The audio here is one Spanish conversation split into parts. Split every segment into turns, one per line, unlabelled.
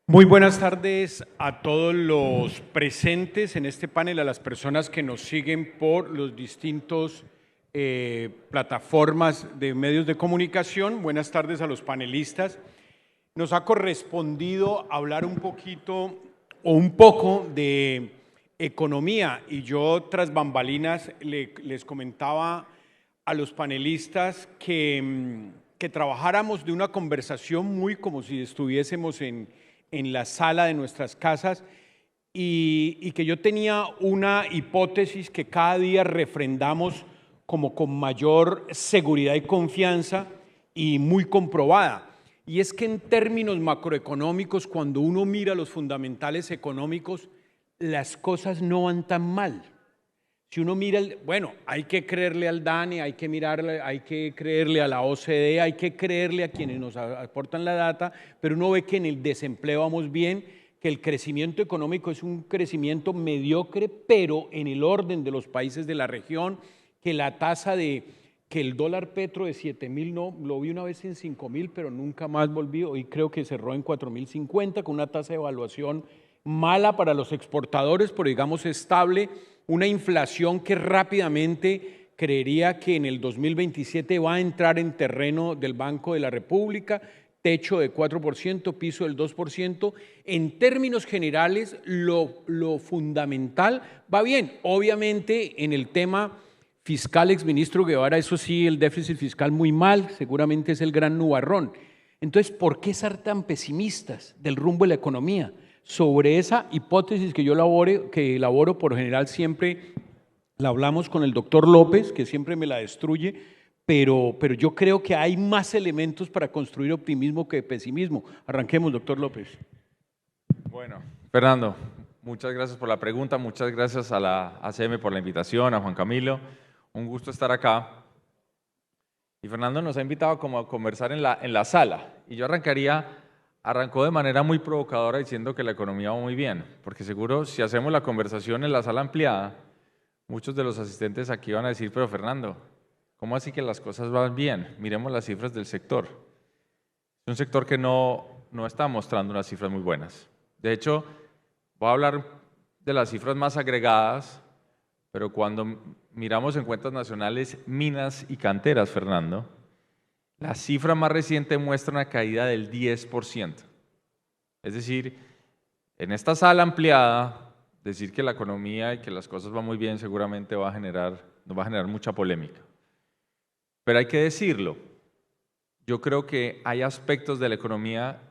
Muy buenas tardes a todos los presentes en este panel, a las personas que nos siguen por los distintos plataformas de medios de comunicación. Buenas tardes a los panelistas. Nos ha correspondido hablar un poquito o un poco de economía y yo tras bambalinas les comentaba a los panelistas que trabajáramos de una conversación muy como si estuviésemos en la sala de nuestras casas y que yo tenía una hipótesis que cada día refrendamos como con mayor seguridad y confianza y muy comprobada. Y es que en términos macroeconómicos, cuando uno mira los fundamentales económicos, las cosas no van tan mal. Si uno mira, bueno, hay que creerle al DANE, hay que creerle a la OCDE, hay que creerle a quienes nos aportan la data, pero uno ve que en el desempleo vamos bien, que el crecimiento económico es un crecimiento mediocre, pero en el orden de los países de la región, que la tasa que el dólar petro de 7.000, no, lo vi una vez en 5.000, pero nunca más volví, hoy creo que cerró en 4.050, con una tasa de evaluación mala para los exportadores, pero digamos estable, una inflación que rápidamente creería que en el 2027 va a entrar en terreno del Banco de la República, techo de 4%, piso del 2%. En términos generales, lo fundamental va bien. Obviamente, en el tema fiscal, exministro Guevara, eso sí, el déficit fiscal muy mal, seguramente es el gran nubarrón. Entonces, ¿por qué ser tan pesimistas del rumbo de la economía? Sobre esa hipótesis que yo elaboro por general siempre la hablamos con el doctor López, que siempre me la destruye, pero yo creo que hay más elementos para construir optimismo que pesimismo. Arranquemos, doctor López.
Bueno, Fernando, muchas gracias por la pregunta, muchas gracias a la ACM por la invitación, a Juan Camilo, un gusto estar acá. Y Fernando nos ha invitado como a conversar en la sala, y yo arrancó de manera muy provocadora diciendo que la economía va muy bien, porque seguro si hacemos la conversación en la sala ampliada, muchos de los asistentes aquí van a decir, pero Fernando, ¿cómo así que las cosas van bien? Miremos las cifras del sector. Es un sector que no está mostrando unas cifras muy buenas. De hecho, voy a hablar de las cifras más agregadas, pero cuando miramos en cuentas nacionales, minas y canteras, Fernando, la cifra más reciente muestra una caída del 10%. Es decir, en esta sala ampliada, decir que la economía y que las cosas van muy bien seguramente nos va a generar mucha polémica. Pero hay que decirlo, yo creo que hay aspectos de la economía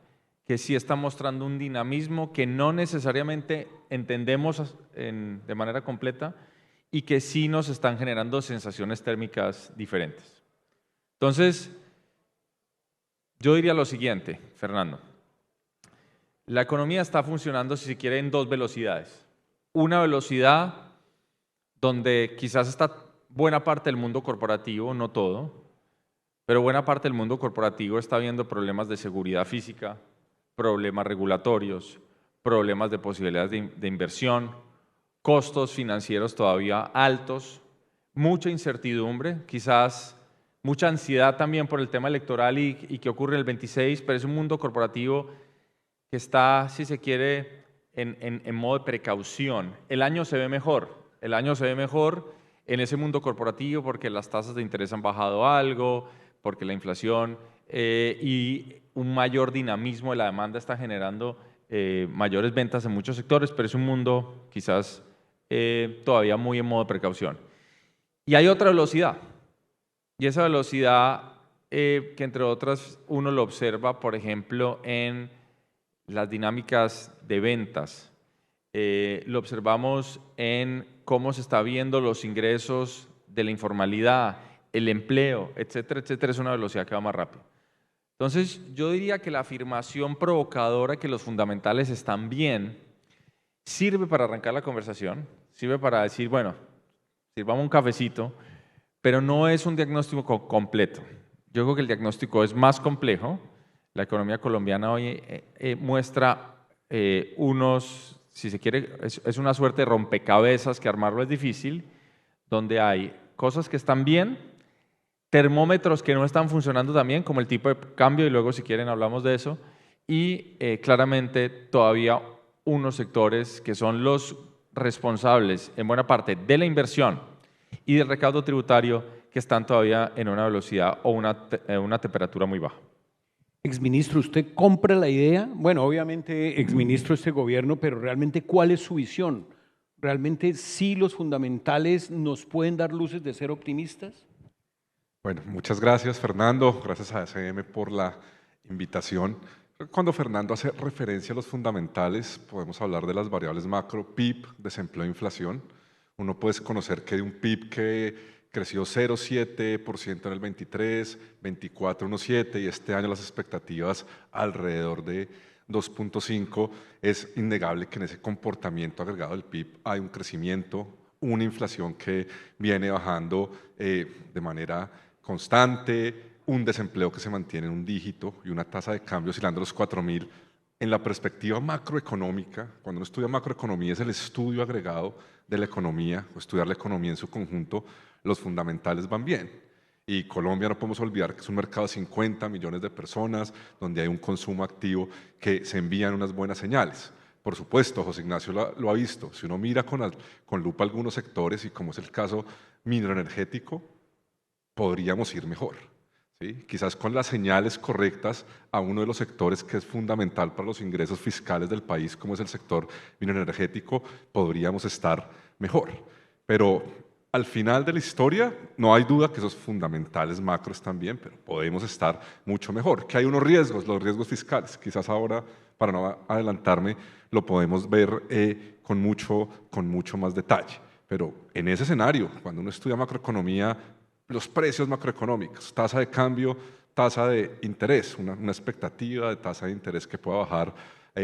que sí están mostrando un dinamismo que no necesariamente entendemos de manera completa y que sí nos están generando sensaciones térmicas diferentes. Entonces, yo diría lo siguiente, Fernando. La economía está funcionando, si se quiere, en dos velocidades. Una velocidad donde quizás está buena parte del mundo corporativo, no todo, pero buena parte del mundo corporativo está viendo problemas de seguridad física, problemas regulatorios, problemas de posibilidades de inversión, costos financieros todavía altos, mucha incertidumbre, quizás mucha ansiedad también por el tema electoral y qué ocurre el 26, pero es un mundo corporativo que está, si se quiere, en modo de precaución. El año se ve mejor en ese mundo corporativo porque las tasas de interés han bajado algo, porque la inflación y un mayor dinamismo de la demanda está generando mayores ventas en muchos sectores, pero es un mundo quizás todavía muy en modo de precaución. Y hay otra velocidad, y esa velocidad que entre otras uno lo observa, por ejemplo, en las dinámicas de ventas. Lo observamos en cómo se está viendo los ingresos de la informalidad, el empleo, etcétera, etcétera, es una velocidad que va más rápido. Entonces, yo diría que la afirmación provocadora que los fundamentales están bien sirve para arrancar la conversación, sirve para decir, bueno, sirvamos un cafecito, pero no es un diagnóstico completo. Yo creo que el diagnóstico es más complejo. La economía colombiana hoy muestra unos, si se quiere, es una suerte de rompecabezas que armarlo es difícil, donde hay cosas que están bien, termómetros que no están funcionando tan bien, como el tipo de cambio, y luego si quieren hablamos de eso, y claramente todavía unos sectores que son los responsables en buena parte de la inversión y del recaudo tributario que están todavía en una velocidad o una temperatura muy baja.
Exministro, ¿usted compra la idea? Bueno, obviamente exministro de este gobierno, pero realmente ¿cuál es su visión? ¿Realmente sí los fundamentales nos pueden dar luces de ser optimistas?
Bueno, muchas gracias Fernando, gracias a ACM por la invitación. Cuando Fernando hace referencia a los fundamentales, podemos hablar de las variables macro, PIB, desempleo e inflación. Uno puede conocer que de un PIB que creció 0,7% en el 23, 24, 1,7 y este año las expectativas alrededor de 2,5, es innegable que en ese comportamiento agregado del PIB hay un crecimiento, una inflación que viene bajando de manera constante, un desempleo que se mantiene en un dígito y una tasa de cambio oscilando los 4.000. En la perspectiva macroeconómica, cuando uno estudia macroeconomía es el estudio agregado de la economía, o estudiar la economía en su conjunto, los fundamentales van bien. Y Colombia no podemos olvidar que es un mercado de 50 millones de personas, donde hay un consumo activo que se envían unas buenas señales. Por supuesto, José Ignacio lo ha visto, si uno mira con lupa algunos sectores, y como es el caso mineroenergético, podríamos ir mejor. ¿Sí? Quizás con las señales correctas a uno de los sectores que es fundamental para los ingresos fiscales del país, como es el sector mineroenergético, podríamos estar mejor. Pero al final de la historia no hay duda que esos fundamentales macros están bien, pero podemos estar mucho mejor. Que hay unos riesgos, los riesgos fiscales. Quizás ahora, para no adelantarme, lo podemos ver con mucho más detalle. Pero en ese escenario, cuando uno estudia macroeconomía, los precios macroeconómicos, tasa de cambio, tasa de interés, una expectativa de tasa de interés que pueda bajar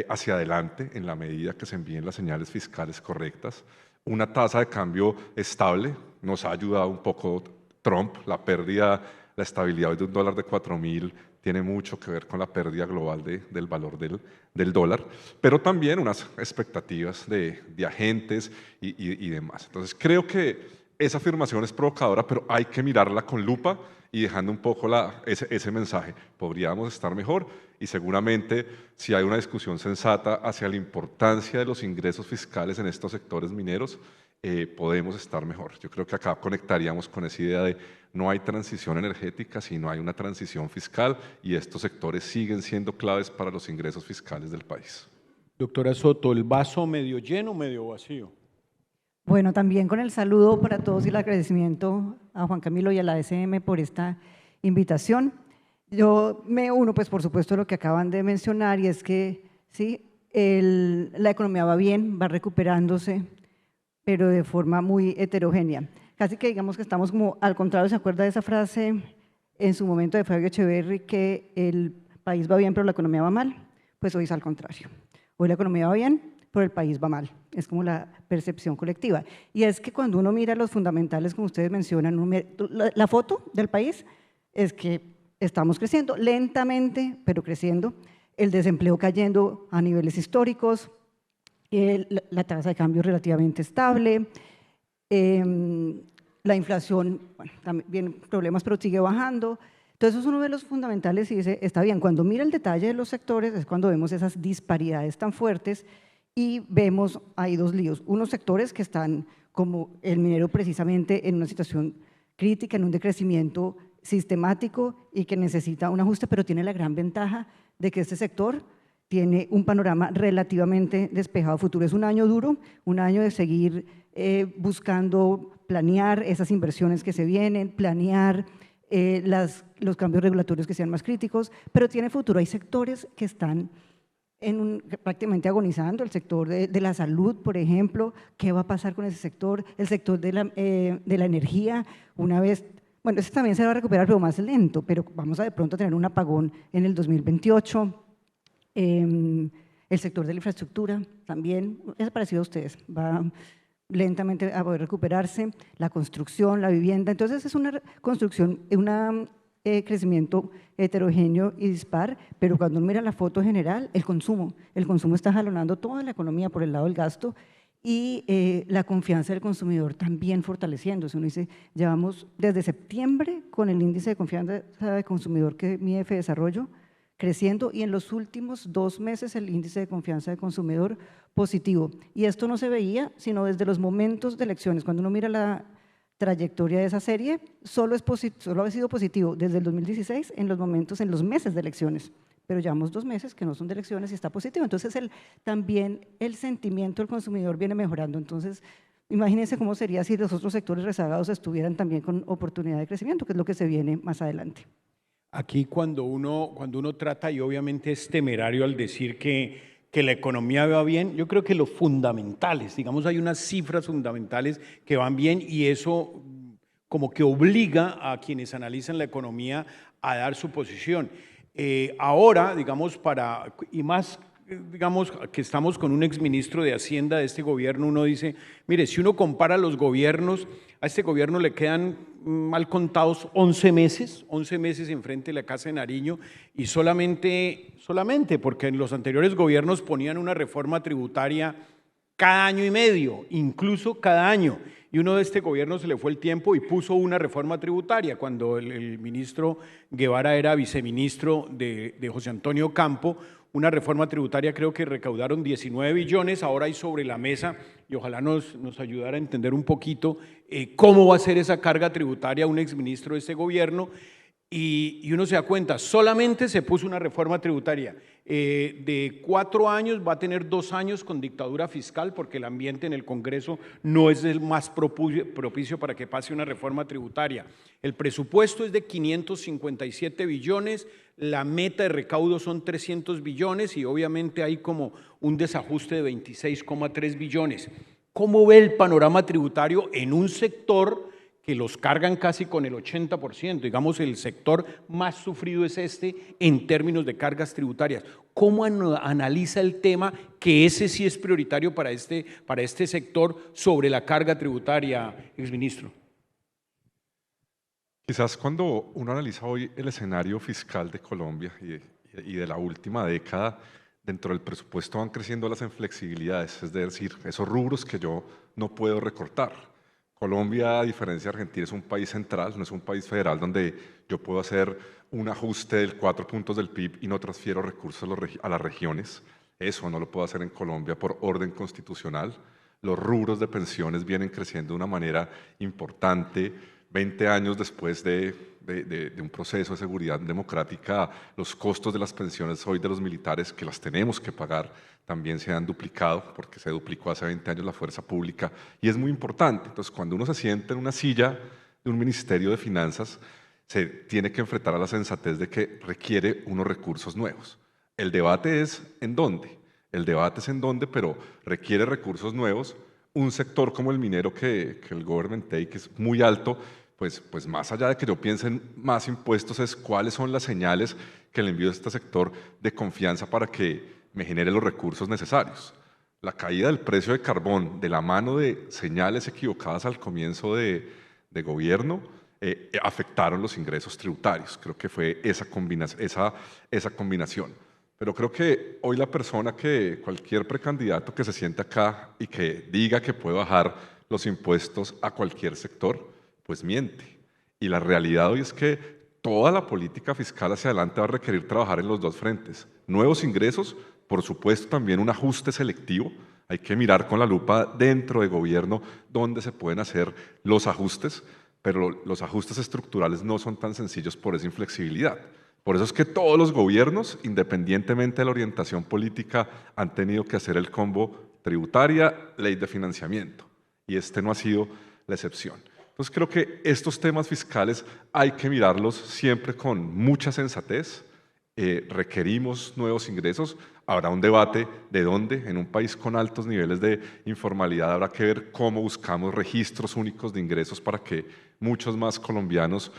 hacia adelante en la medida que se envíen las señales fiscales correctas, una tasa de cambio estable, nos ha ayudado un poco Trump, la pérdida, la estabilidad de un dólar de 4.000 tiene mucho que ver con la pérdida global del valor del dólar, pero también unas expectativas de agentes y demás. Entonces creo que esa afirmación es provocadora, pero hay que mirarla con lupa y dejando un poco ese mensaje. Podríamos estar mejor y seguramente si hay una discusión sensata hacia la importancia de los ingresos fiscales en estos sectores mineros, podemos estar mejor. Yo creo que acá conectaríamos con esa idea de no hay transición energética, sino hay una transición fiscal y estos sectores siguen siendo claves para los ingresos fiscales del país.
Doctora Soto, ¿el vaso medio lleno o medio vacío?
Bueno, también con el saludo para todos y el agradecimiento a Juan Camilo y a la ACM por esta invitación. Yo me uno, pues por supuesto, a lo que acaban de mencionar y es que sí, la economía va bien, va recuperándose, pero de forma muy heterogénea. Casi que digamos que estamos como al contrario, ¿se acuerda de esa frase en su momento de Fabio Echeverry que el país va bien pero la economía va mal? Pues hoy es al contrario. Hoy la economía va bien, pero el país va mal. Es como la percepción colectiva. Y es que cuando uno mira los fundamentales, como ustedes mencionan, la foto del país es que estamos creciendo lentamente, pero creciendo, el desempleo cayendo a niveles históricos, la tasa de cambio relativamente estable, la inflación, bueno, también problemas, pero sigue bajando. Entonces, es uno de los fundamentales y dice, está bien, cuando mira el detalle de los sectores es cuando vemos esas disparidades tan fuertes y vemos, hay dos líos, unos sectores que están como el minero precisamente en una situación crítica, en un decrecimiento sistemático y que necesita un ajuste, pero tiene la gran ventaja de que este sector tiene un panorama relativamente despejado futuro. Es un año duro, un año de seguir buscando planear esas inversiones que se vienen, planear los cambios regulatorios que sean más críticos, pero tiene futuro. Hay sectores que están prácticamente agonizando, el sector de la salud, por ejemplo, ¿qué va a pasar con ese sector? El sector de la energía, una vez, bueno, ese también se va a recuperar, pero más lento, pero vamos a de pronto tener un apagón en el 2028. El sector de la infraestructura también, es parecido a ustedes, va lentamente a poder recuperarse, la construcción, la vivienda, entonces es una construcción, un crecimiento heterogéneo y dispar, pero cuando uno mira la foto general, el consumo está jalonando toda la economía por el lado del gasto y la confianza del consumidor también fortaleciéndose. Uno dice, llevamos desde septiembre con el índice de confianza del consumidor que mide Fedesarrollo, creciendo y en los últimos 2 meses el índice de confianza del consumidor positivo. Y esto no se veía sino desde los momentos de elecciones. Cuando uno mira la trayectoria de esa serie, solo ha sido positivo desde el 2016 en los meses de elecciones. Pero llevamos 2 meses que no son de elecciones y está positivo. Entonces también el sentimiento del consumidor viene mejorando. Entonces, imagínense cómo sería si los otros sectores rezagados estuvieran también con oportunidad de crecimiento, que es lo que se viene más adelante.
Aquí cuando uno trata, y obviamente es temerario al decir que la economía va bien, yo creo que los fundamentales, digamos, hay unas cifras fundamentales que van bien y eso como que obliga a quienes analizan la economía a dar su posición. Ahora, digamos, digamos que estamos con un exministro de Hacienda de este gobierno, uno dice, mire, si uno compara los gobiernos, a este gobierno le quedan mal contados 11 meses enfrente de la Casa de Nariño y solamente porque en los anteriores gobiernos ponían una reforma tributaria cada año y medio, incluso cada año. Y uno de este gobierno se le fue el tiempo y puso una reforma tributaria cuando el ministro Guevara era viceministro de José Antonio Campo. Una reforma tributaria creo que recaudaron 19 billones, ahora hay sobre la mesa y ojalá nos ayudara a entender un poquito cómo va a ser esa carga tributaria un exministro de este gobierno. Y uno se da cuenta, solamente se puso una reforma tributaria. De 4 años va a tener 2 años con dictadura fiscal porque el ambiente en el Congreso no es el más propicio para que pase una reforma tributaria. El presupuesto es de 557 billones, la meta de recaudo son 300 billones y obviamente hay como un desajuste de 26,3 billones. ¿Cómo ve el panorama tributario en un sector que los cargan casi con el 80%, digamos el sector más sufrido es este en términos de cargas tributarias? ¿Cómo analiza el tema que ese sí es prioritario para este sector sobre la carga tributaria, exministro?
Quizás cuando uno analiza hoy el escenario fiscal de Colombia y de la última década, dentro del presupuesto van creciendo las inflexibilidades, es decir, esos rubros que yo no puedo recortar. Colombia, a diferencia de Argentina, es un país central, no es un país federal donde yo puedo hacer un ajuste de 4 puntos del PIB y no transfiero recursos a las regiones. Eso no lo puedo hacer en Colombia por orden constitucional. Los rubros de pensiones vienen creciendo de una manera importante. 20 años después de un proceso de seguridad democrática, los costos de las pensiones hoy de los militares, que las tenemos que pagar, también se han duplicado, porque se duplicó hace 20 años la fuerza pública, y es muy importante. Entonces, cuando uno se sienta en una silla de un ministerio de finanzas, se tiene que enfrentar a la sensatez de que requiere unos recursos nuevos. El debate es en dónde. El debate es en dónde, pero requiere recursos nuevos. Un sector como el minero que el government take es muy alto, pues más allá de que yo piense en más impuestos, es cuáles son las señales que le envío a este sector de confianza para que me genere los recursos necesarios. La caída del precio de carbón de la mano de señales equivocadas al comienzo de gobierno afectaron los ingresos tributarios. Creo que fue esa combinación. Pero creo que hoy la persona cualquier precandidato que se siente acá y que diga que puede bajar los impuestos a cualquier sector, pues miente. Y la realidad hoy es que toda la política fiscal hacia adelante va a requerir trabajar en los dos frentes. Nuevos ingresos, por supuesto también un ajuste selectivo. Hay que mirar con la lupa dentro de gobierno dónde se pueden hacer los ajustes, pero los ajustes estructurales no son tan sencillos por esa inflexibilidad. Por eso es que todos los gobiernos, independientemente de la orientación política, han tenido que hacer el combo tributaria, ley de financiamiento. Y este no ha sido la excepción. Entonces creo que estos temas fiscales hay que mirarlos siempre con mucha sensatez. Requerimos nuevos ingresos. Habrá un debate de dónde. En un país con altos niveles de informalidad habrá que ver cómo buscamos registros únicos de ingresos para que muchos más colombianos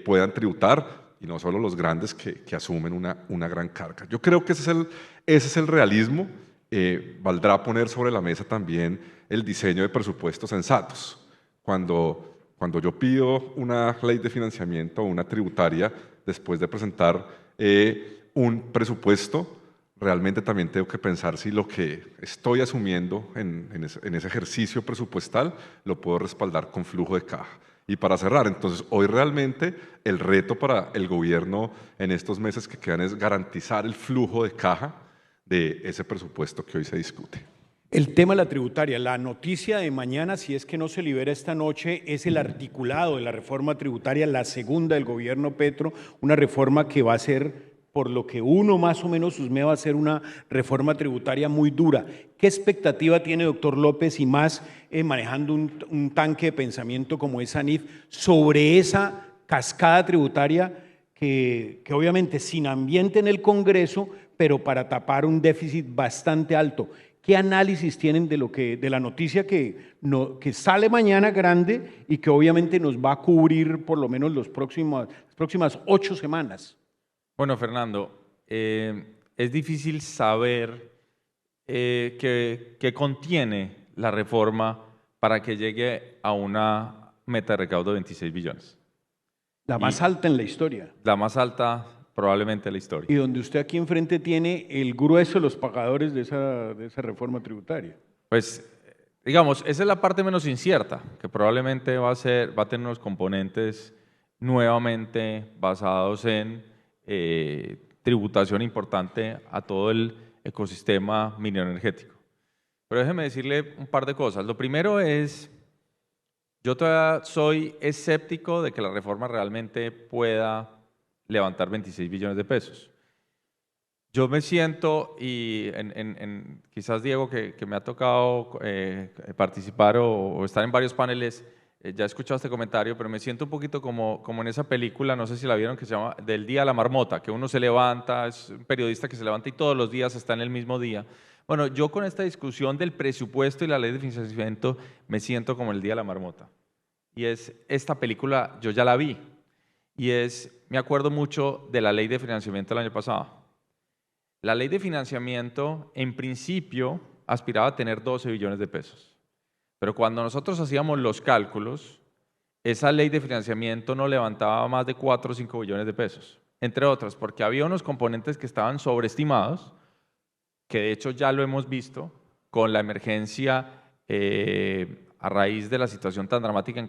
puedan tributar y no solo los grandes que asumen una gran carga. Yo creo que ese es el realismo. Valdrá poner sobre la mesa también el diseño de presupuestos sensatos. Cuando yo pido una ley de financiamiento o una tributaria, después de presentar un presupuesto, realmente también tengo que pensar si lo que estoy asumiendo en ese ejercicio presupuestal lo puedo respaldar con flujo de caja. Y para cerrar, entonces, hoy realmente el reto para el gobierno en estos meses que quedan es garantizar el flujo de caja de ese presupuesto que hoy se discute.
El tema de la tributaria, la noticia de mañana, si es que no se libera esta noche, es el articulado de la reforma tributaria, la segunda del gobierno Petro, una reforma que va a ser, por lo que uno más o menos susmea, va a ser una reforma tributaria muy dura. ¿Qué expectativa tiene, doctor López, y más manejando un tanque de pensamiento como es ANIF, sobre esa cascada tributaria que obviamente sin ambiente en el Congreso, pero para tapar un déficit bastante alto? ¿Qué análisis tienen de la noticia que sale mañana grande y que obviamente nos va a cubrir por lo menos las próximas 8 semanas?
Bueno, Fernando, es difícil saber qué contiene la reforma para que llegue a una meta de recaudo de 26 billones.
La más alta en la historia.
La más alta probablemente de la historia.
Y donde usted aquí enfrente tiene el grueso de los pagadores de esa reforma tributaria.
Pues, digamos, esa es la parte menos incierta, que probablemente va a tener unos componentes nuevamente basados en tributación importante a todo el ecosistema minero energético. Pero déjeme decirle un par de cosas. Lo primero es, yo todavía soy escéptico de que la reforma realmente pueda levantar 26 billones de pesos. Yo me siento, y quizás Diego, que me ha tocado participar o estar en varios paneles, ya he escuchado este comentario, pero me siento un poquito como en esa película, no sé si la vieron, que se llama Del Día a la Marmota, que uno se levanta, es un periodista que se levanta y todos los días está en el mismo día. Bueno, yo con esta discusión del presupuesto y la ley de financiamiento me siento como el Día de la Marmota. Y esta película yo ya la vi, y me acuerdo mucho de la ley de financiamiento del año pasado. La ley de financiamiento, en principio, aspiraba a tener 12 billones de pesos. Pero cuando nosotros hacíamos los cálculos, esa ley de financiamiento no levantaba más de 4 o 5 billones de pesos. Entre otras, porque había unos componentes que estaban sobreestimados, que de hecho ya lo hemos visto con la emergencia a raíz de la situación tan dramática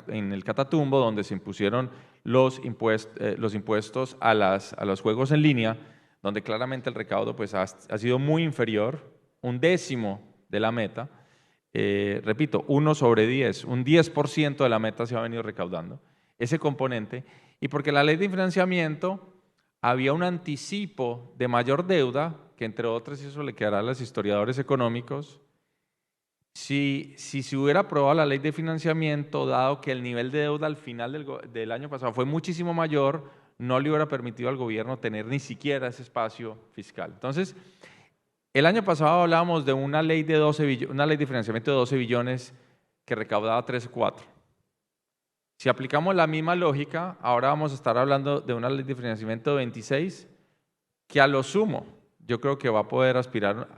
en el Catatumbo, donde se impusieron los impuestos a los juegos en línea, donde claramente el recaudo pues, ha sido muy inferior, 1/10 de la meta. Repito, 1 sobre 10, un 10% de la meta se ha venido recaudando, ese componente, y porque la ley de financiamiento había un anticipo de mayor deuda, que entre otras, y eso le quedará a los historiadores económicos, si se hubiera aprobado la ley de financiamiento, dado que el nivel de deuda al final del año pasado fue muchísimo mayor, no le hubiera permitido al gobierno tener ni siquiera ese espacio fiscal. Entonces, el año pasado hablábamos de una ley de financiamiento de 12 billones que recaudaba 13,4. Si aplicamos la misma lógica, ahora vamos a estar hablando de una ley de financiamiento de 26, que a lo sumo yo creo que va a poder aspirar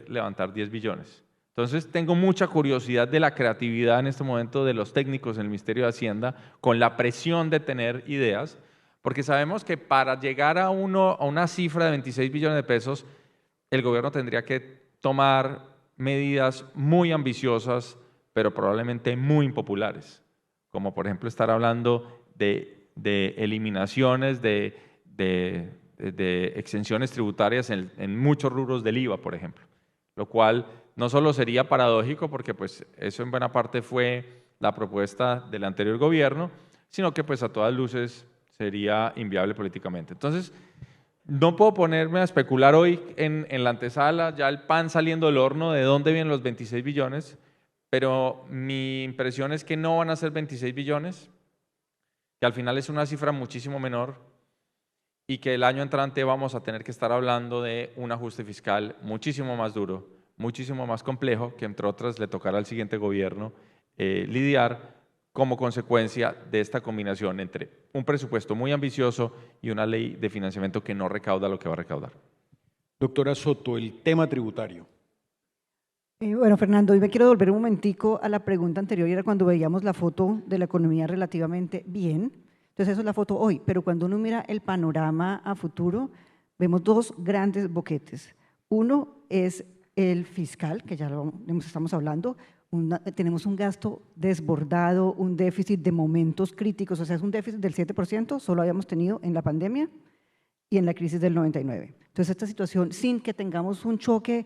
levantar 10 billones. Entonces, tengo mucha curiosidad de la creatividad en este momento de los técnicos en el Ministerio de Hacienda, con la presión de tener ideas, porque sabemos que para llegar a una cifra de 26 billones de pesos, el gobierno tendría que tomar medidas muy ambiciosas, pero probablemente muy impopulares, como por ejemplo estar hablando de eliminaciones de exenciones tributarias en muchos rubros del IVA, por ejemplo, lo cual no solo sería paradójico, porque pues eso en buena parte fue la propuesta del anterior gobierno, sino que pues a todas luces sería inviable políticamente. Entonces, no puedo ponerme a especular hoy en la antesala, ya el pan saliendo del horno, de dónde vienen los 26 billones, pero mi impresión es que no van a ser 26 billones, que al final es una cifra muchísimo menor, y que el año entrante vamos a tener que estar hablando de un ajuste fiscal muchísimo más duro, muchísimo más complejo, que entre otras le tocará al siguiente gobierno lidiar como consecuencia de esta combinación entre un presupuesto muy ambicioso y una ley de financiamiento que no recauda lo que va a recaudar.
Doctora Soto, el tema tributario.
Bueno, Fernando, hoy me quiero volver un momentico a la pregunta anterior, y era cuando veíamos la foto de la economía relativamente bien. Entonces, eso es la foto hoy, pero cuando uno mira el panorama a futuro, vemos dos grandes boquetes. Uno es el fiscal, que ya lo estamos hablando, tenemos un gasto desbordado, un déficit de momentos críticos, o sea, es un déficit del 7%, solo habíamos tenido en la pandemia y en la crisis del 99. Entonces, esta situación, sin que tengamos un choque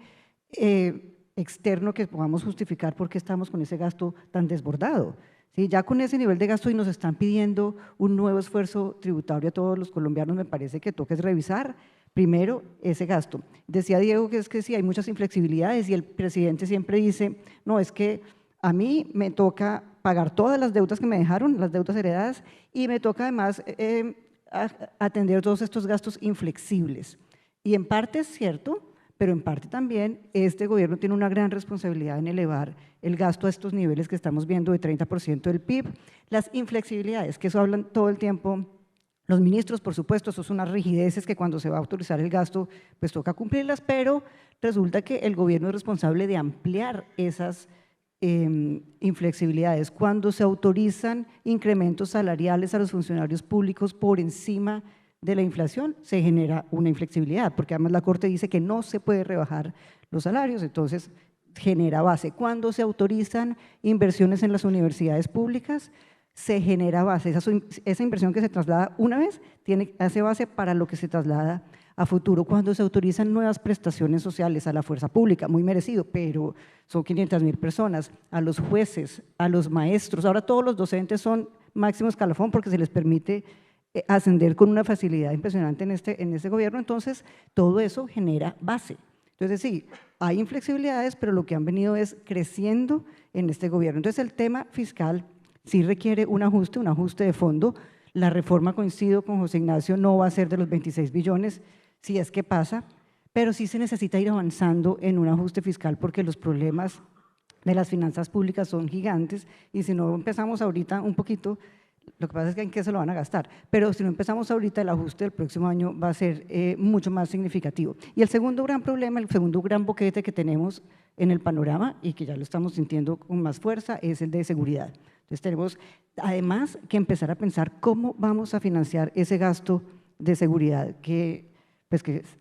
externo que podamos justificar por qué estamos con ese gasto tan desbordado. ¿Sí? Ya con ese nivel de gasto y nos están pidiendo un nuevo esfuerzo tributario a todos los colombianos, me parece que toca es revisar primero ese gasto. Decía Diego que es que sí, hay muchas inflexibilidades y el presidente siempre dice, no, es que a mí me toca pagar todas las deudas que me dejaron, las deudas heredadas, y me toca además atender todos estos gastos inflexibles. Y en parte es cierto, pero en parte también este gobierno tiene una gran responsabilidad en elevar el gasto a estos niveles que estamos viendo de 30% del PIB. Las inflexibilidades, que eso hablan todo el tiempo los ministros, por supuesto, eso son unas rigideces que cuando se va a autorizar el gasto, pues toca cumplirlas, pero resulta que el gobierno es responsable de ampliar esas inflexibilidades. Cuando se autorizan incrementos salariales a los funcionarios públicos por encima de la inflación, se genera una inflexibilidad, porque además la Corte dice que no se puede rebajar los salarios, entonces genera base. Cuando se autorizan inversiones en las universidades públicas, se genera base. Esa inversión que se traslada una vez hace base para lo que se traslada a futuro. Cuando se autorizan nuevas prestaciones sociales a la fuerza pública, muy merecido, pero son 500.000 personas, a los jueces, a los maestros, ahora todos los docentes son máximo escalafón porque se les permite ascender con una facilidad impresionante en este gobierno, entonces todo eso genera base. Entonces sí, hay inflexibilidades, pero lo que han venido es creciendo en este gobierno. Entonces el tema fiscal sí requiere un ajuste de fondo. La reforma, coincido con José Ignacio, no va a ser de los 26 billones, si es que pasa, pero sí se necesita ir avanzando en un ajuste fiscal porque los problemas de las finanzas públicas son gigantes y si no empezamos ahorita un poquito, lo que pasa es que en qué se lo van a gastar, pero si no empezamos ahorita el ajuste del próximo año va a ser mucho más significativo. Y el segundo gran problema, el segundo gran boquete que tenemos en el panorama y que ya lo estamos sintiendo con más fuerza es el de seguridad. Entonces tenemos además que empezar a pensar cómo vamos a financiar ese gasto de seguridad que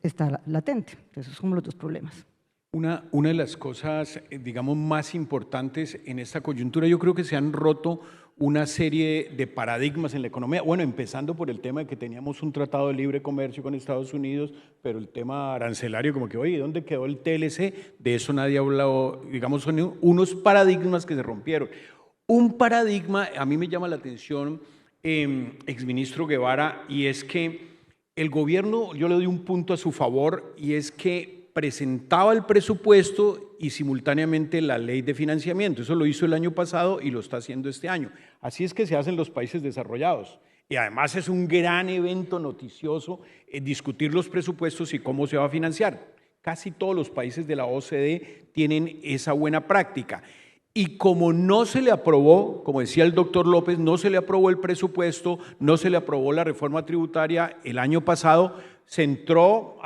está latente. Entonces esos son los dos problemas.
Una de las cosas, digamos, más importantes en esta coyuntura, yo creo que se han roto una serie de paradigmas en la economía. Bueno, empezando por el tema de que teníamos un tratado de libre comercio con Estados Unidos, pero el tema arancelario, como que, oye, ¿dónde quedó el TLC? De eso nadie ha hablado, digamos, son unos paradigmas que se rompieron. Un paradigma, a mí me llama la atención, exministro Guevara, y es que el gobierno, yo le doy un punto a su favor, y es que presentaba el presupuesto y simultáneamente la ley de financiamiento. Eso lo hizo el año pasado y lo está haciendo este año. Así es que se hacen los países desarrollados. Y además es un gran evento noticioso discutir los presupuestos y cómo se va a financiar. Casi todos los países de la OCDE tienen esa buena práctica. Y como no se le aprobó, como decía el doctor López, no se le aprobó el presupuesto, no se le aprobó la reforma tributaria el año pasado, se entró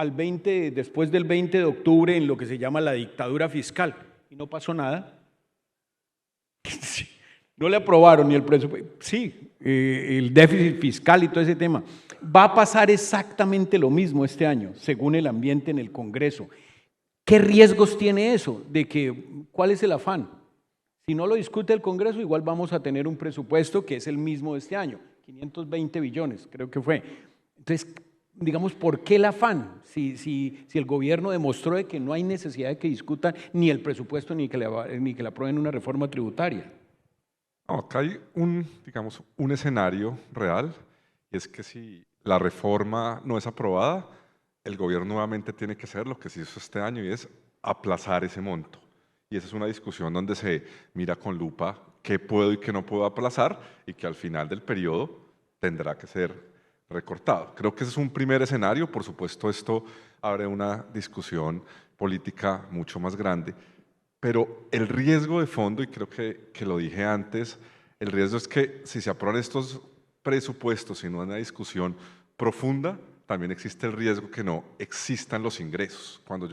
después del 20 de octubre en lo que se llama la dictadura fiscal y no pasó nada. No le aprobaron ni el presupuesto, sí, el déficit fiscal y todo ese tema. Va a pasar exactamente lo mismo este año, según el ambiente en el Congreso. ¿Qué riesgos tiene eso? ¿Cuál es el afán? Si no lo discute el Congreso, igual vamos a tener un presupuesto que es el mismo de este año, 520 billones, creo que fue. Entonces, digamos, ¿por qué el afán? Si el gobierno demostró de que no hay necesidad de que discutan ni el presupuesto ni que le aprueben una reforma tributaria.
No, acá hay un escenario real, y es que si la reforma no es aprobada, el gobierno nuevamente tiene que hacer lo que se hizo este año y es aplazar ese monto. Y esa es una discusión donde se mira con lupa qué puedo y qué no puedo aplazar y que al final del periodo tendrá que ser recortado. Creo que ese es un primer escenario. Por supuesto, esto abre una discusión política mucho más grande, pero el riesgo de fondo, y creo que lo dije antes, el riesgo es que si se aprueban estos presupuestos y no hay una discusión profunda, también existe el riesgo que no existan los ingresos. Cuando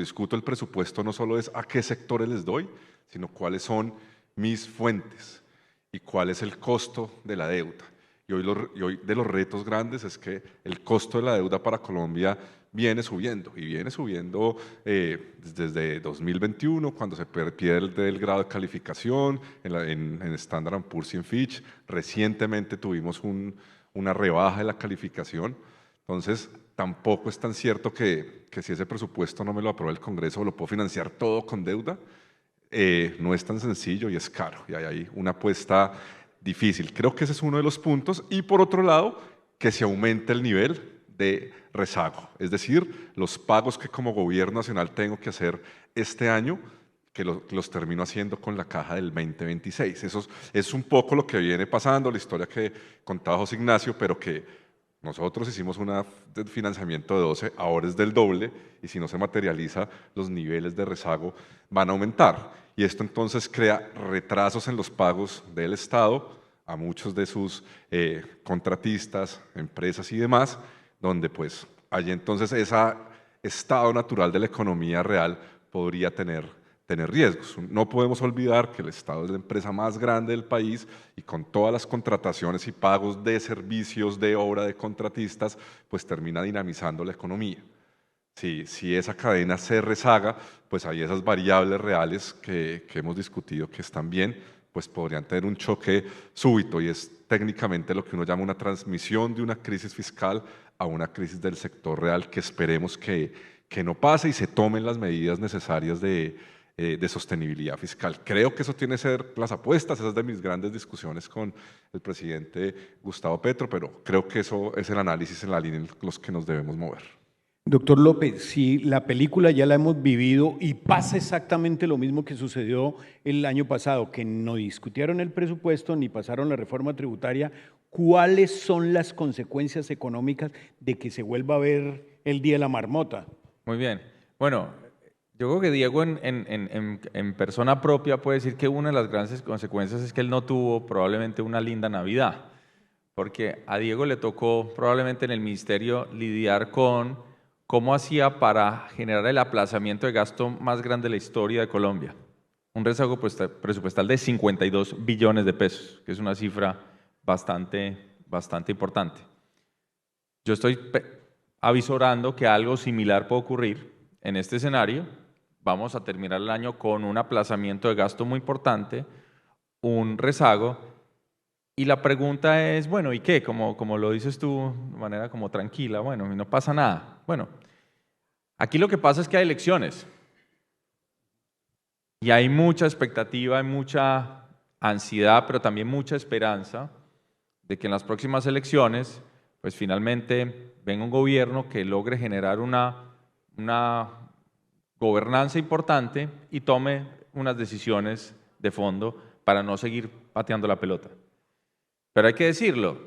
discuto el presupuesto no solo es a qué sectores les doy, sino cuáles son mis fuentes y cuál es el costo de la deuda. Y hoy de los retos grandes es que el costo de la deuda para Colombia viene subiendo y viene subiendo desde 2021, cuando se pierde el grado de calificación en Standard & Poor's y en Fitch. Recientemente tuvimos una rebaja de la calificación. Entonces, tampoco es tan cierto que si ese presupuesto no me lo aprueba el Congreso, lo puedo financiar todo con deuda. No es tan sencillo y es caro, y hay ahí una apuesta difícil. Creo que ese es uno de los puntos. Y por otro lado, que se aumente el nivel de rezago, es decir, los pagos que como gobierno nacional tengo que hacer este año, que los termino haciendo con la caja del 2026. Eso es un poco lo que viene pasando, la historia que contaba José Ignacio, pero que nosotros hicimos un financiamiento de 12, ahora es del doble, y si no se materializa, los niveles de rezago van a aumentar. Y esto entonces crea retrasos en los pagos del Estado a muchos de sus contratistas, empresas y demás, donde pues hay entonces ese estado natural de la economía real podría tener riesgos. No podemos olvidar que el Estado es la empresa más grande del país y con todas las contrataciones y pagos de servicios, de obra, de contratistas, pues termina dinamizando la economía. Si esa cadena se rezaga, pues hay esas variables reales que hemos discutido que están bien, pues podrían tener un choque súbito, y es técnicamente lo que uno llama una transmisión de una crisis fiscal a una crisis del sector real, que esperemos que no pase y se tomen las medidas necesarias de sostenibilidad fiscal. Creo que eso tiene que ser las apuestas, esas de mis grandes discusiones con el presidente Gustavo Petro, pero creo que eso es el análisis en la línea en los que nos debemos mover.
Doctor López, si la película ya la hemos vivido y pasa exactamente lo mismo que sucedió el año pasado, que no discutieron el presupuesto ni pasaron la reforma tributaria, ¿cuáles son las consecuencias económicas de que se vuelva a ver el Día de la Marmota?
Muy bien. Bueno, yo creo que Diego en persona propia puede decir que una de las grandes consecuencias es que él no tuvo probablemente una linda Navidad, porque a Diego le tocó probablemente en el ministerio lidiar con cómo hacía para generar el aplazamiento de gasto más grande de la historia de Colombia. Un rezago presupuestal de 52 billones de pesos, que es una cifra bastante importante. Yo estoy avisorando que algo similar puede ocurrir en este escenario. Vamos a terminar el año con un aplazamiento de gasto muy importante, un rezago, y la pregunta es, bueno, ¿y qué? Como lo dices tú de manera como tranquila, bueno, y no pasa nada. Bueno, aquí lo que pasa es que hay elecciones y hay mucha expectativa, hay mucha ansiedad, pero también mucha esperanza de que en las próximas elecciones, pues finalmente venga un gobierno que logre generar una gobernanza importante y tome unas decisiones de fondo para no seguir pateando la pelota. Pero hay que decirlo,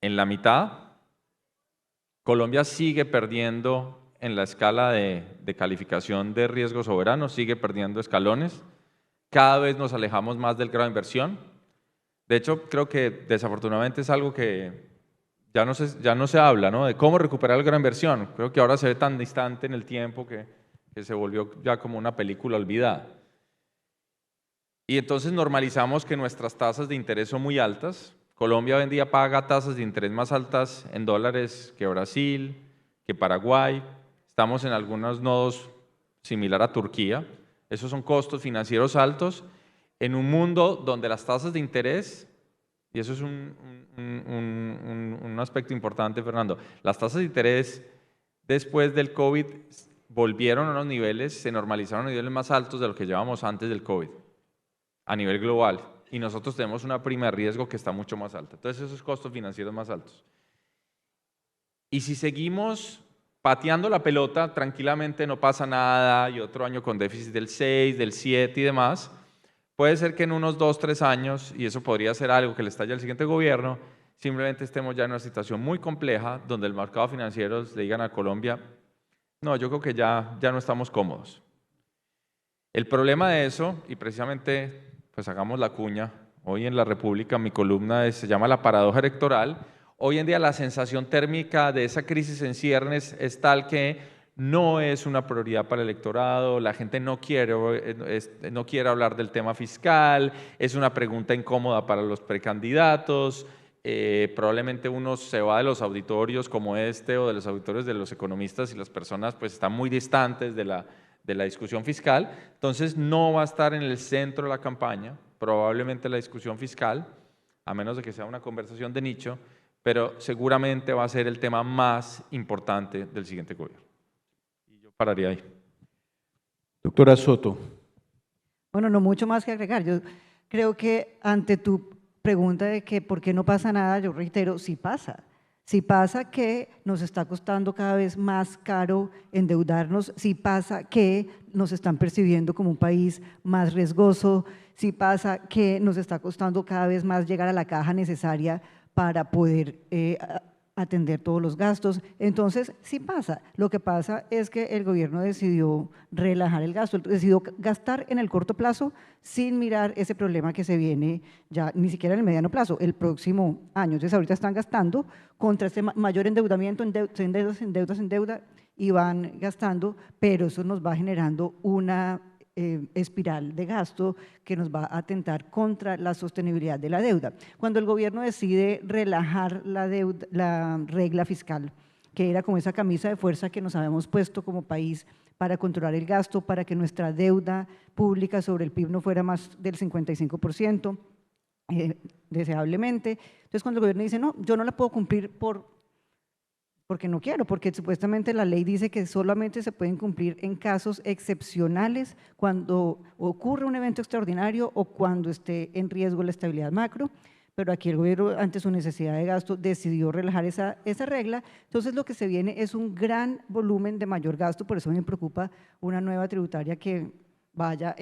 en la mitad, Colombia sigue perdiendo en la escala de calificación de riesgo soberano, sigue perdiendo escalones, cada vez nos alejamos más del grado de inversión. De hecho, creo que desafortunadamente es algo que ya no se habla, ¿no? De cómo recuperar el grado de inversión. Creo que ahora se ve tan distante en el tiempo que se volvió ya como una película olvidada. Y entonces normalizamos que nuestras tasas de interés son muy altas. Colombia hoy en día paga tasas de interés más altas en dólares que Brasil, que Paraguay. Estamos en algunos nodos similar a Turquía. Esos son costos financieros altos en un mundo donde las tasas de interés, y eso es un aspecto importante, Fernando, las tasas de interés después del COVID volvieron a unos niveles, se normalizaron a niveles más altos de lo que llevábamos antes del COVID, a nivel global, y nosotros tenemos una prima de riesgo que está mucho más alta. Entonces esos costos financieros más altos. Y si seguimos pateando la pelota, tranquilamente no pasa nada, y otro año con déficit del 6, del 7 y demás, puede ser que en unos 2, 3 años, y eso podría ser algo que le estalle al siguiente gobierno, simplemente estemos ya en una situación muy compleja donde el mercado financiero le digan a Colombia, no, yo creo que ya no estamos cómodos. El problema de eso, y precisamente pues hagamos la cuña, hoy en La República mi columna se llama La paradoja electoral. Hoy en día la sensación térmica de esa crisis en ciernes es tal que no es una prioridad para el electorado, la gente no quiere hablar del tema fiscal, es una pregunta incómoda para los precandidatos, probablemente uno se va de los auditorios como este o de los auditorios de los economistas y las personas pues están muy distantes de la discusión fiscal, entonces no va a estar en el centro de la campaña, probablemente la discusión fiscal, a menos de que sea una conversación de nicho, pero seguramente va a ser el tema más importante del siguiente gobierno. Y yo pararía ahí.
Doctora Soto.
Bueno, no mucho más que agregar. Yo creo que ante tu pregunta de que por qué no pasa nada, yo reitero, sí pasa. Sí pasa que nos está costando cada vez más caro endeudarnos, sí pasa que nos están percibiendo como un país más riesgoso, sí pasa que nos está costando cada vez más llegar a la caja necesaria para poder atender todos los gastos. Entonces, sí pasa. Lo que pasa es que el gobierno decidió relajar el gasto, decidió gastar en el corto plazo sin mirar ese problema que se viene ya ni siquiera en el mediano plazo, el próximo año. Entonces, ahorita están gastando contra este mayor endeudamiento, en deuda, y van gastando, pero eso nos va generando una espiral de gasto que nos va a atentar contra la sostenibilidad de la deuda. Cuando el gobierno decide relajar la regla fiscal, que era como esa camisa de fuerza que nos habíamos puesto como país para controlar el gasto, para que nuestra deuda pública sobre el PIB no fuera más del 55%, deseablemente. Entonces, cuando el gobierno dice, no, yo no la puedo cumplir porque no quiero, porque supuestamente la ley dice que solamente se pueden cumplir en casos excepcionales cuando ocurre un evento extraordinario o cuando esté en riesgo la estabilidad macro, pero aquí el gobierno, ante su necesidad de gasto, decidió relajar esa regla. Entonces, lo que se viene es un gran volumen de mayor gasto, por eso me preocupa una nueva tributaria que vaya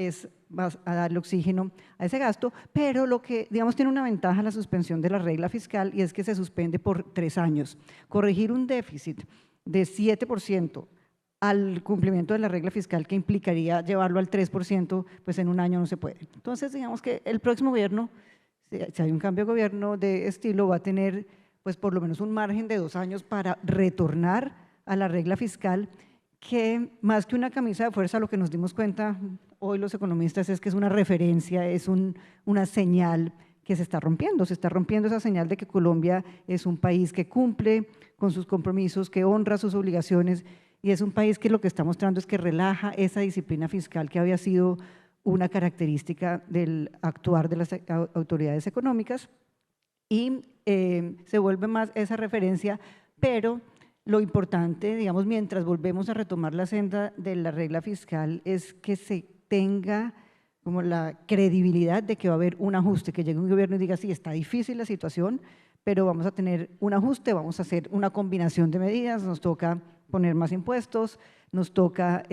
a darle oxígeno a ese gasto, pero lo que, digamos, tiene una ventaja la suspensión de la regla fiscal y es que se suspende por 3 años. Corregir un déficit de 7% al cumplimiento de la regla fiscal que implicaría llevarlo al 3%, pues en un año no se puede. Entonces, digamos que el próximo gobierno, si hay un cambio de gobierno de estilo, va a tener pues por lo menos un margen de 2 años para retornar a la regla fiscal, que más que una camisa de fuerza, lo que nos dimos cuenta hoy los economistas es que es una referencia, es una señal que se está rompiendo esa señal de que Colombia es un país que cumple con sus compromisos, que honra sus obligaciones y es un país que lo que está mostrando es que relaja esa disciplina fiscal que había sido una característica del actuar de las autoridades económicas y se vuelve más esa referencia, pero lo importante, digamos, mientras volvemos a retomar la senda de la regla fiscal es que se tenga como la credibilidad de que va a haber un ajuste, que llegue un gobierno y diga, sí, está difícil la situación, pero vamos a tener un ajuste, vamos a hacer una combinación de medidas, nos toca poner más impuestos, nos toca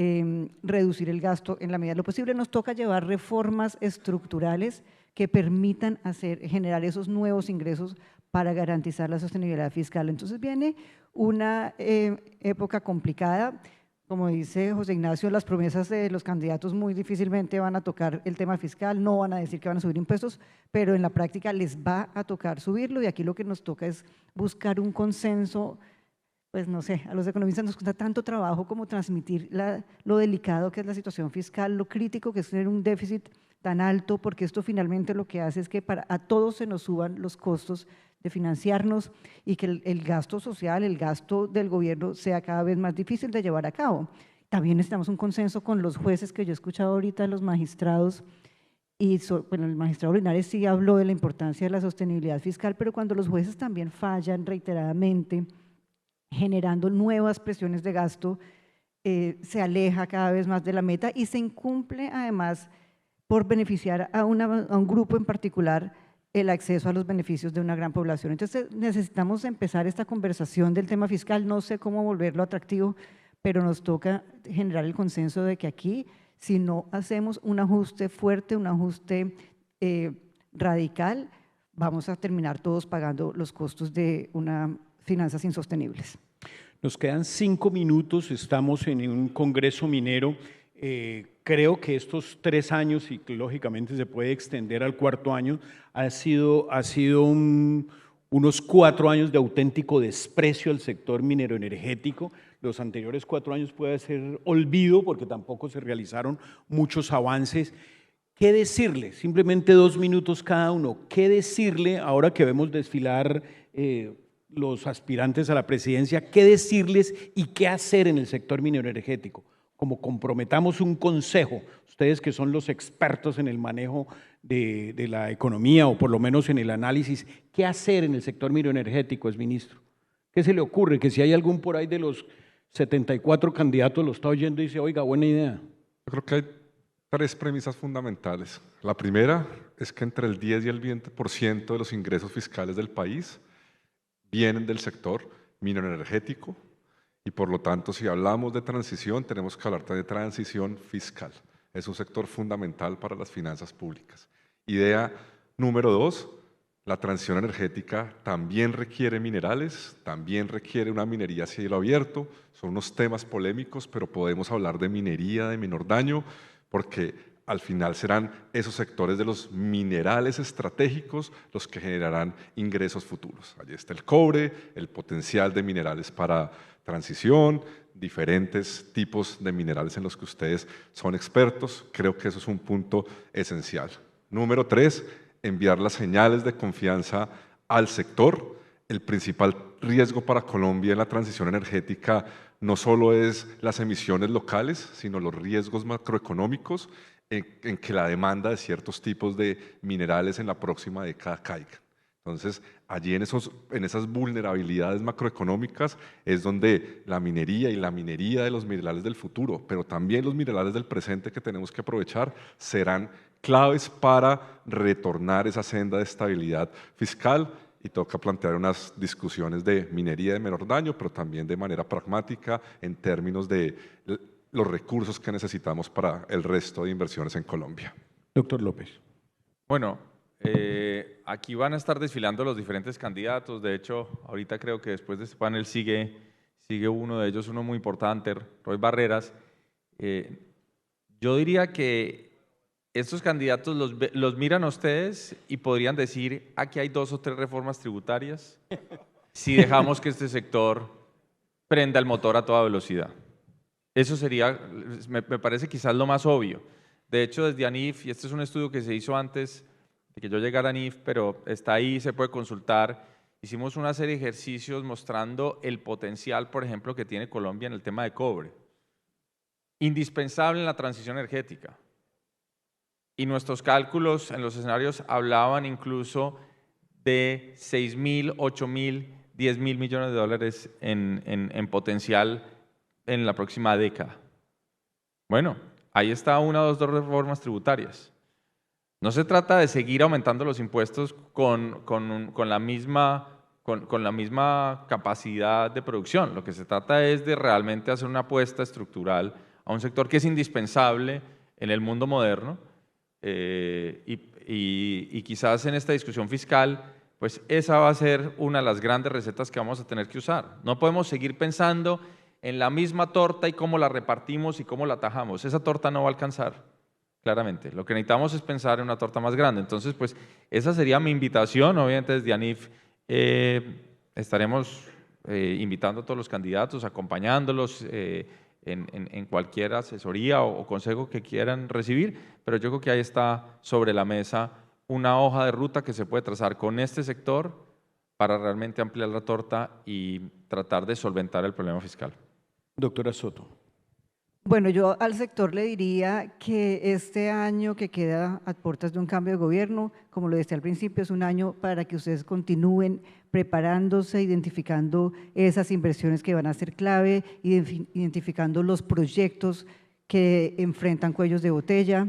reducir el gasto en la medida de lo posible, nos toca llevar reformas estructurales que permitan generar esos nuevos ingresos para garantizar la sostenibilidad fiscal. Entonces viene una época complicada. Como dice José Ignacio, las promesas de los candidatos muy difícilmente van a tocar el tema fiscal, no van a decir que van a subir impuestos, pero en la práctica les va a tocar subirlo y aquí lo que nos toca es buscar un consenso. Pues no sé, a los economistas nos cuesta tanto trabajo como transmitir lo delicado que es la situación fiscal, lo crítico que es tener un déficit tan alto, porque esto finalmente lo que hace es que a todos se nos suban los costos de financiarnos y que el gasto social, el gasto del gobierno sea cada vez más difícil de llevar a cabo. También necesitamos un consenso con los jueces, que yo he escuchado ahorita, los magistrados, y bueno, el magistrado Linares sí habló de la importancia de la sostenibilidad fiscal, pero cuando los jueces también fallan reiteradamente, generando nuevas presiones de gasto, se aleja cada vez más de la meta y se incumple además por beneficiar a un grupo en particular el acceso a los beneficios de una gran población. Entonces necesitamos empezar esta conversación del tema fiscal, no sé cómo volverlo atractivo, pero nos toca generar el consenso de que aquí, si no hacemos un ajuste fuerte, un ajuste radical, vamos a terminar todos pagando los costos de unas finanzas insostenibles.
Nos quedan 5 minutos, estamos en un congreso minero. Creo que estos 3 años, y lógicamente se puede extender al 4.º año, ha sido unos 4 años de auténtico desprecio al sector minero energético. Los anteriores 4 años puede ser olvido porque tampoco se realizaron muchos avances. ¿qué decirle? Simplemente 2 minutos cada uno. ¿Qué decirle ahora que vemos desfilar los aspirantes a la presidencia? ¿Qué decirles y qué hacer en el sector minero energético? Como comprometamos un consejo, ustedes que son los expertos en el manejo de la economía o por lo menos en el análisis, ¿qué hacer en el sector minero energético, exministro? ¿Qué se le ocurre? Que si hay algún por ahí de los 74 candidatos lo está oyendo y dice, oiga, buena idea.
Yo creo que hay 3 premisas fundamentales. La primera es que entre el 10 y el 20% de los ingresos fiscales del país vienen del sector minero energético y por lo tanto si hablamos de transición tenemos que hablar de transición fiscal. Es un sector fundamental para las finanzas públicas. Idea número 2, la transición energética también requiere minerales, también requiere una minería a cielo abierto, son unos temas polémicos, pero podemos hablar de minería de menor daño, porque al final serán esos sectores de los minerales estratégicos los que generarán ingresos futuros. Allí está el cobre, el potencial de minerales para transición, diferentes tipos de minerales en los que ustedes son expertos. Creo que eso es un punto esencial. Número 3, enviar las señales de confianza al sector. El principal riesgo para Colombia en la transición energética no solo es las emisiones locales, sino los riesgos macroeconómicos en que la demanda de ciertos tipos de minerales en la próxima década caiga. Entonces, allí en esas vulnerabilidades macroeconómicas es donde la minería y la minería de los minerales del futuro, pero también los minerales del presente que tenemos que aprovechar, serán claves para retornar esa senda de estabilidad fiscal y toca plantear unas discusiones de minería de menor daño, pero también de manera pragmática en términos de los recursos que necesitamos para el resto de inversiones en Colombia.
Doctor López.
Bueno, aquí van a estar desfilando los diferentes candidatos. De hecho, ahorita creo que después de este panel sigue uno de ellos, uno muy importante, Roy Barreras. Yo diría que estos candidatos los miran a ustedes y podrían decir, aquí hay 2 o 3 reformas tributarias si dejamos que este sector prenda el motor a toda velocidad. Eso sería, me parece quizás lo más obvio. De hecho, desde ANIF, y este es un estudio que se hizo antes de que yo llegara a ANIF, pero está ahí, se puede consultar, hicimos una serie de ejercicios mostrando el potencial, por ejemplo, que tiene Colombia en el tema de cobre. Indispensable en la transición energética. Y nuestros cálculos en los escenarios hablaban incluso de 6.000, 8.000, 10.000 millones de dólares en potencial en la próxima década. Bueno, ahí está una o dos reformas tributarias. No se trata de seguir aumentando los impuestos con la misma capacidad de producción. Lo que se trata es de realmente hacer una apuesta estructural a un sector que es indispensable en el mundo moderno y quizás en esta discusión fiscal, pues esa va a ser una de las grandes recetas que vamos a tener que usar. No podemos seguir pensando en la misma torta y cómo la repartimos y cómo la tajamos. Esa torta no va a alcanzar, claramente. Lo que necesitamos es pensar en una torta más grande. Entonces, pues esa sería mi invitación. Obviamente desde ANIF estaremos invitando a todos los candidatos, acompañándolos en cualquier asesoría o consejo que quieran recibir, pero yo creo que ahí está sobre la mesa una hoja de ruta que se puede trazar con este sector para realmente ampliar la torta y tratar de solventar el problema fiscal.
Doctora Soto.
Bueno, yo al sector le diría que este año que queda a puertas de un cambio de gobierno, como lo decía al principio, es un año para que ustedes continúen preparándose, identificando esas inversiones que van a ser clave, identificando los proyectos que enfrentan cuellos de botella,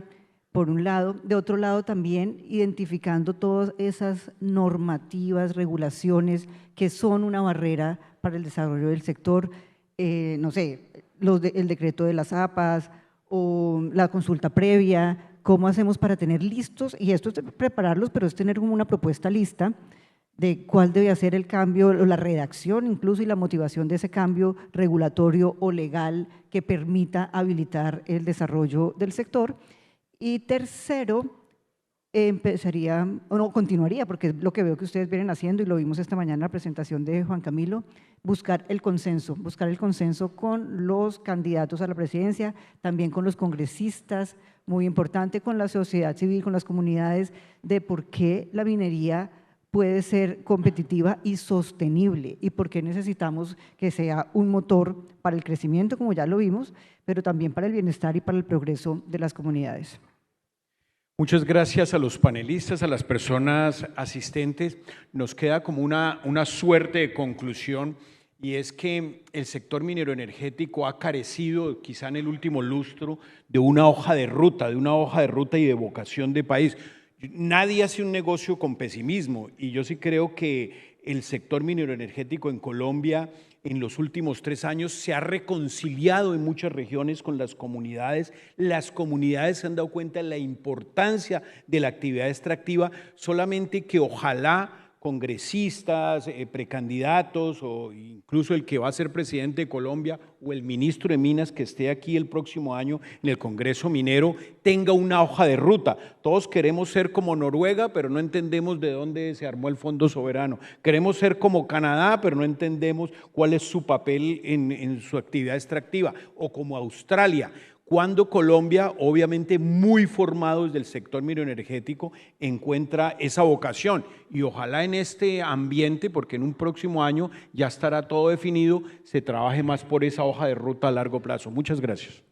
por un lado. De otro lado también identificando todas esas normativas, regulaciones que son una barrera para el desarrollo del sector, no sé, el decreto de las APAs o la consulta previa, cómo hacemos para tener listos, y esto es prepararlos, pero es tener como una propuesta lista de cuál debe ser el cambio, o la redacción incluso y la motivación de ese cambio regulatorio o legal que permita habilitar el desarrollo del sector. Y tercero, empezaría, o no, continuaría, porque es lo que veo que ustedes vienen haciendo y lo vimos esta mañana en la presentación de Juan Camilo, buscar el consenso con los candidatos a la presidencia, también con los congresistas, muy importante, con la sociedad civil, con las comunidades, de por qué la minería puede ser competitiva y sostenible y por qué necesitamos que sea un motor para el crecimiento, como ya lo vimos, pero también para el bienestar y para el progreso de las comunidades.
Muchas gracias a los panelistas, a las personas asistentes. Nos queda como una suerte de conclusión, y es que el sector minero energético ha carecido, quizá en el último lustro, de una hoja de ruta, y de vocación de país. Nadie hace un negocio con pesimismo, y yo sí creo que el sector minero energético en Colombia en los últimos 3 años se ha reconciliado en muchas regiones con las comunidades. Las comunidades se han dado cuenta de la importancia de la actividad extractiva, solamente que ojalá congresistas, precandidatos o incluso el que va a ser presidente de Colombia o el ministro de Minas que esté aquí el próximo año en el Congreso Minero tenga una hoja de ruta. Todos queremos ser como Noruega, pero no entendemos de dónde se armó el Fondo Soberano. Queremos ser como Canadá, pero no entendemos cuál es su papel en su actividad extractiva, o como Australia. Cuando Colombia, obviamente muy formado desde el sector mineroenergético, encuentra esa vocación, y ojalá en este ambiente, porque en un próximo año ya estará todo definido, se trabaje más por esa hoja de ruta a largo plazo. Muchas gracias.